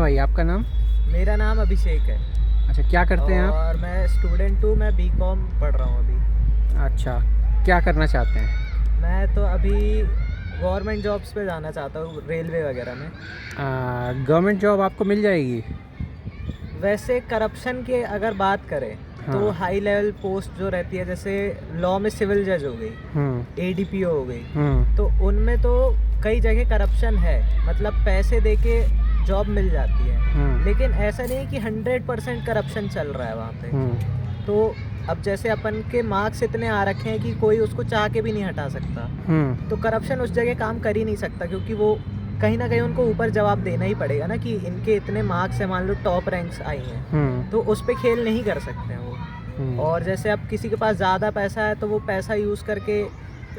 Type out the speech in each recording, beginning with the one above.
भाई, आपका नाम? मेरा नाम अभिषेक है। अच्छा, क्या करते हैं आप? और मैं स्टूडेंट हूँ, मैं बीकॉम पढ़ रहा हूँ अभी। अच्छा, क्या करना चाहते हैं? मैं तो अभी गवर्नमेंट जॉब्स पे जाना चाहता हूँ, रेलवे वगैरह में। गवर्नमेंट जॉब आपको मिल जाएगी? वैसे करप्शन की अगर बात करें तो हाँ। हाई लेवल पोस्ट जो रहती है, जैसे लॉ में सिविल जज हो गई, एडीपीओ हो गई, तो उनमें तो कई जगह करप्शन है, मतलब पैसे देके जॉब मिल जाती है। लेकिन ऐसा नहीं है कि 100% करप्शन चल रहा है वहाँ पे। तो अब जैसे अपन के मार्क्स इतने आ रखे हैं कि कोई उसको चाह के भी नहीं हटा सकता, तो करप्शन उस जगह काम कर ही नहीं सकता, क्योंकि वो कहीं ना कहीं उनको ऊपर जवाब देना ही पड़ेगा ना कि इनके इतने मार्क्स हैं, मान लो टॉप रैंक्स आई हैं, तो उस पर खेल नहीं कर सकते हैं वो। और जैसे अब किसी के पास ज़्यादा पैसा है तो वो पैसा यूज़ करके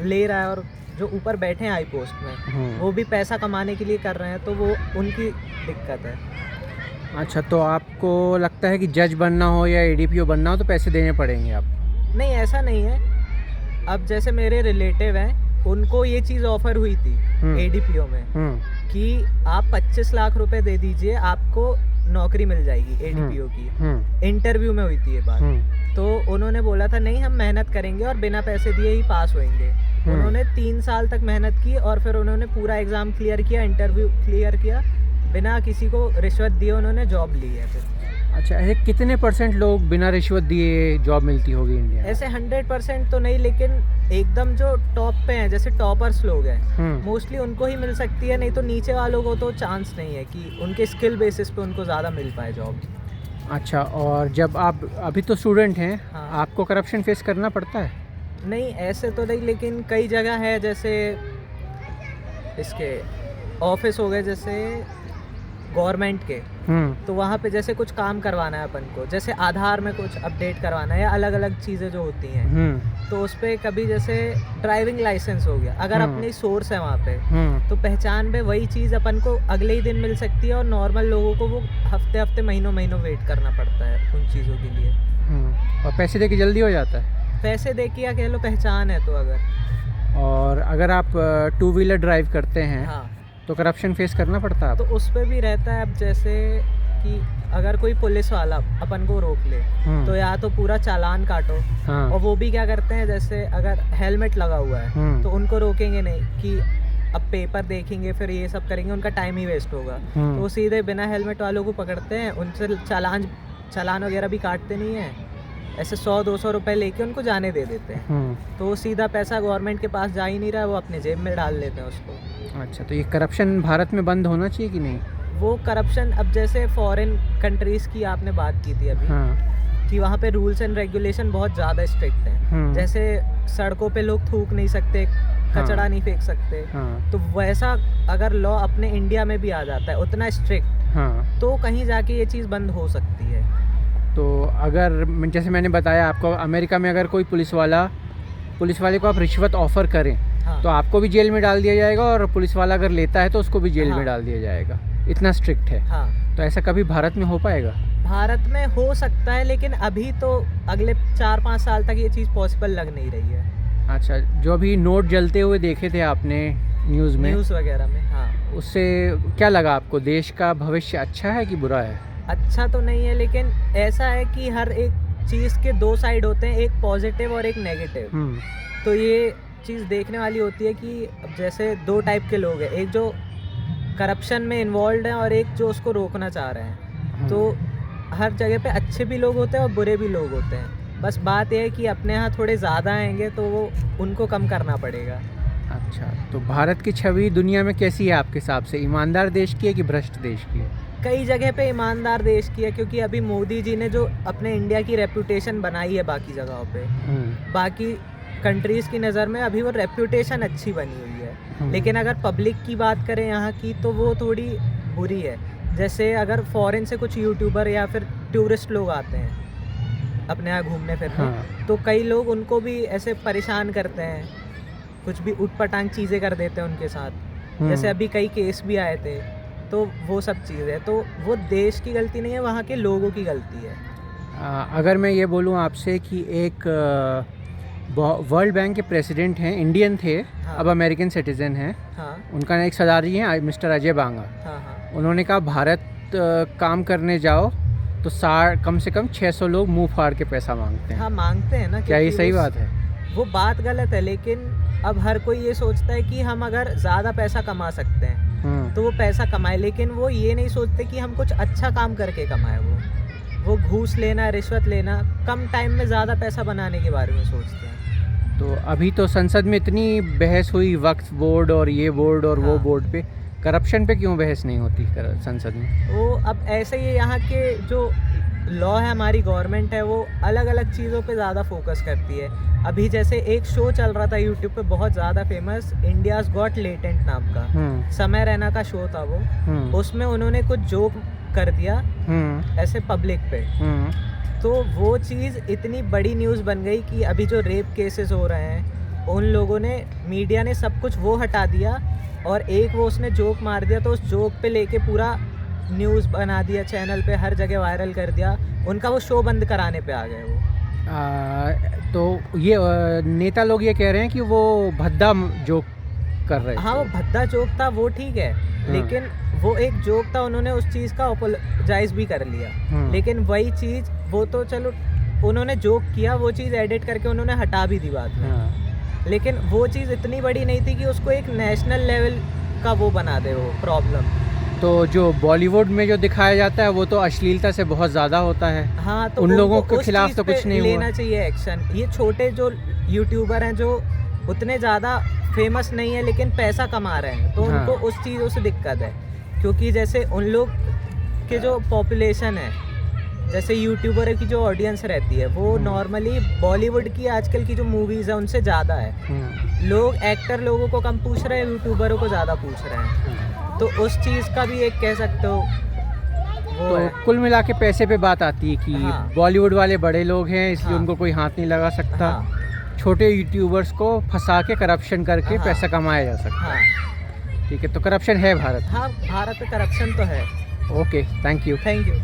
ले रहा है, और जो ऊपर बैठे हैं हाई पोस्ट में वो भी पैसा कमाने के लिए कर रहे हैं, तो वो उनकी दिक्कत है। अच्छा, तो आपको लगता है कि जज बनना हो या एडीपीओ बनना हो तो पैसे देने पड़ेंगे आपको? नहीं, ऐसा नहीं है। अब जैसे मेरे रिलेटिव हैं, उनको ये चीज़ ऑफर हुई थी एडीपीओ में कि आप 25 लाख रुपए दे दीजिए, आपको नौकरी मिल जाएगी एडीपीओ की। इंटरव्यू में हुई थी ये बात। तो उन्होंने बोला था नहीं, हम मेहनत करेंगे और बिना पैसे दिए ही पास होएंगे। उन्होंने 3 साल तक मेहनत की और फिर उन्होंने पूरा एग्ज़ाम क्लियर किया, इंटरव्यू क्लियर किया, बिना किसी को रिश्वत दिए उन्होंने जॉब ली है फिर। अच्छा, ऐसे कितने % लोग बिना रिश्वत दिए जॉब मिलती होगी इंडिया में? ऐसे 100% तो नहीं, लेकिन एकदम जो टॉप पे हैं, जैसे टॉपर्स लोग हैं, मोस्टली उनको ही मिल सकती है, नहीं तो नीचे वालों को तो चांस नहीं है कि उनके स्किल बेसिस पे उनको ज़्यादा मिल पाए जॉब। अच्छा, और जब आप अभी तो स्टूडेंट हैं, हाँ। आपको करप्शन फेस करना पड़ता है? नहीं, ऐसे तो नहीं, लेकिन कई जगह है, जैसे इसके ऑफिस हो गए जैसे गवर्नमेंट के, तो वहाँ पे जैसे कुछ काम करवाना है अपन को, जैसे आधार में कुछ अपडेट करवाना है या अलग अलग चीज़ें जो होती हैं, तो उस पर कभी जैसे ड्राइविंग लाइसेंस हो गया, अगर अपनी सोर्स है वहाँ पे, तो पहचान पे वही चीज़ अपन को अगले ही दिन मिल सकती है, और नॉर्मल लोगों को वो हफ्ते हफ्ते महीनों महीनों वेट करना पड़ता है उन चीज़ों के लिए। और पैसे दे के जल्दी हो जाता है? पैसे दे के या कह लो पहचान है तो। और अगर आप 2 व्हीलर ड्राइव करते हैं, हाँ, तो करप्शन फेस करना पड़ता है तो आपको? उस पर भी रहता है। अब जैसे कि अगर कोई पुलिस वाला अपन को रोक ले, तो या तो पूरा चालान काटो, और वो भी क्या करते हैं, जैसे अगर हेलमेट लगा हुआ है तो उनको रोकेंगे नहीं कि अब पेपर देखेंगे फिर ये सब करेंगे, उनका टाइम ही वेस्ट होगा, तो वो सीधे बिना हेलमेट वालों को पकड़ते हैं, उनसे चालान वगैरह भी काटते नहीं है, ऐसे 100-200 रुपए लेके उनको जाने दे देते हैं। तो वो सीधा पैसा गवर्नमेंट के पास जा ही नहीं रहा, वो अपने जेब में डाल लेते हैं उसको। अच्छा, तो ये करप्शन भारत में बंद होना चाहिए कि नहीं? वो करप्शन, अब जैसे फॉरेन कंट्रीज़ की आपने बात की थी अभी, कि वहाँ पे रूल्स एंड रेगुलेशन बहुत ज़्यादा स्ट्रिक्ट हैं। जैसे सड़कों पे लोग थूक नहीं सकते, कचरा नहीं फेंक सकते, तो वैसा अगर लॉ अपने इंडिया में भी आ जाता है उतना स्ट्रिक्ट, तो कहीं जाके ये चीज़ बंद हो सकती है। तो अगर जैसे मैंने बताया आपको, अमेरिका में अगर कोई पुलिस वाले को आप रिश्वत ऑफ़र करें, तो आपको भी जेल में डाल दिया जाएगा, और पुलिस वाला अगर लेता है तो उसको भी जेल में डाल दिया जाएगा, इतना स्ट्रिक्ट है। तो ऐसा कभी भारत में हो पाएगा? भारत में हो सकता है, लेकिन अभी तो अगले 4-5 साल तक ये चीज़ पॉसिबल लग नहीं रही है। अच्छा, जो अभी नोट जलते हुए देखे थे आपने न्यूज़ वगैरह में, हाँ, उससे क्या लगा आपको? देश का भविष्य अच्छा है कि बुरा है? अच्छा तो नहीं है, लेकिन ऐसा है कि हर एक चीज़ के 2 साइड होते हैं, एक पॉजिटिव और एक नेगेटिव। तो ये चीज़ देखने वाली होती है कि अब जैसे 2 टाइप के लोग हैं, एक जो करप्शन में इन्वॉल्व हैं और एक जो उसको रोकना चाह रहे हैं। तो हर जगह पे अच्छे भी लोग होते हैं और बुरे भी लोग होते हैं, बस बात यह है कि अपने यहाँ थोड़े ज़्यादा आएंगे तो वो उनको कम करना पड़ेगा। अच्छा, तो भारत की छवि दुनिया में कैसी है आपके हिसाब से? ईमानदार देश की है कि भ्रष्ट देश की है? कई जगह पे ईमानदार देश की है, क्योंकि अभी मोदी जी ने जो अपने इंडिया की रेपुटेशन बनाई है बाकी जगहों पे, बाकी कंट्रीज़ की नज़र में अभी वो रेपुटेशन अच्छी बनी हुई है। लेकिन अगर पब्लिक की बात करें यहाँ की, तो वो थोड़ी बुरी है। जैसे अगर फॉरेन से कुछ यूट्यूबर या फिर टूरिस्ट लोग आते हैं अपने यहाँ घूमने फिरने, तो कई लोग उनको भी ऐसे परेशान करते हैं, कुछ भी उटपटांग चीज़ें कर देते हैं उनके साथ। जैसे अभी कई केस भी आए थे, तो वो सब चीज़ें, तो वो देश की गलती नहीं है, वहाँ के लोगों की गलती है। अगर मैं ये बोलूँ आपसे कि एक वर्ल्ड बैंक के प्रेसिडेंट हैं, इंडियन थे, अब अमेरिकन सिटीज़न हैं, उनका एक सरदारी है मिस्टर अजय बांगा, उन्होंने कहा भारत काम करने जाओ तो कम से कम 600 लोग मुंह फाड़ के पैसा मांगते हैं। हाँ मांगते हैं ना। क्या ये क्योंकि सही वो- बात है? वो बात गलत है, लेकिन अब हर कोई ये सोचता है कि हम अगर ज़्यादा पैसा कमा सकते हैं तो वो पैसा कमाए, लेकिन वो ये नहीं सोचते कि हम कुछ अच्छा काम करके कमाए। वो घूस लेना, रिश्वत लेना, कम टाइम में ज़्यादा पैसा बनाने के बारे में सोचते हैं। तो अभी तो संसद में इतनी बहस हुई वक्फ बोर्ड और ये बोर्ड और वो हाँ। बोर्ड पे, करप्शन पे क्यों बहस नहीं होती संसद में? वो अब ऐसे ही यहाँ के जो लॉ है, हमारी गवर्नमेंट है, वो अलग अलग चीज़ों पे ज़्यादा फोकस करती है। अभी जैसे एक शो चल रहा था यूट्यूब पे बहुत ज़्यादा फेमस, इंडियाज़ गॉट लेटेंट नाम का, समय रैना का शो था वो। उसमें उन्होंने कुछ जोक कर दिया ऐसे पब्लिक पे, तो वो चीज़ इतनी बड़ी न्यूज़ बन गई कि अभी जो रेप केसेस हो रहे हैं, उन लोगों ने, मीडिया ने सब कुछ वो हटा दिया और एक वो उसने जोक मार दिया तो उस जोक पे लेके पूरा न्यूज़ बना दिया, चैनल पे हर जगह वायरल कर दिया। उनका वो शो बंद कराने पे आ गए वो। तो ये नेता लोग ये कह रहे हैं कि वो भद्दा जोक कर रहे हाँ, थे। वो भद्दा जोक था, वो ठीक है, लेकिन वो एक जोक था, उन्होंने उस चीज़ का अपोलोजाइज भी कर लिया। लेकिन वही चीज़, वो तो चलो उन्होंने जोक किया, वो चीज़ एडिट करके उन्होंने हटा भी दी बाद में। लेकिन वो चीज़ इतनी बड़ी नहीं थी कि उसको एक नेशनल लेवल का वो बना दे वो प्रॉब्लम। तो जो बॉलीवुड में जो दिखाया जाता है वो तो अश्लीलता से बहुत ज़्यादा होता है। हाँ, तो उन लोगों उनको के उस खिलाफ चीज़ तो पे कुछ नहीं लेना हुआ। चाहिए एक्शन। ये छोटे जो यूट्यूबर हैं जो उतने ज़्यादा फेमस नहीं है लेकिन पैसा कमा रहे हैं, तो हाँ। उनको उस चीज़ों से दिक्कत है। क्योंकि जैसे उन लोग के जो पॉपुलेशन है, जैसे यूट्यूबर की जो ऑडियंस रहती है, वो नॉर्मली बॉलीवुड की आजकल की जो मूवीज़ है उनसे ज़्यादा है। लोग एक्टर लोगों को कम पूछ रहे हैं, यूट्यूबरों को ज़्यादा पूछ रहे हैं। तो उस चीज़ का भी एक कह सकते हो वो तो है। कुल मिला के पैसे पे बात आती है कि हाँ। बॉलीवुड वाले बड़े लोग हैं, इसलिए हाँ। उनको कोई हाथ नहीं लगा सकता। हाँ, छोटे यूट्यूबर्स को फंसा के करप्शन करके हाँ। पैसा कमाया जा सकता हाँ, है। ठीक है, तो करप्शन है भारत में। हाँ, भारत में करप्शन तो है। Okay, thank you. Thank you.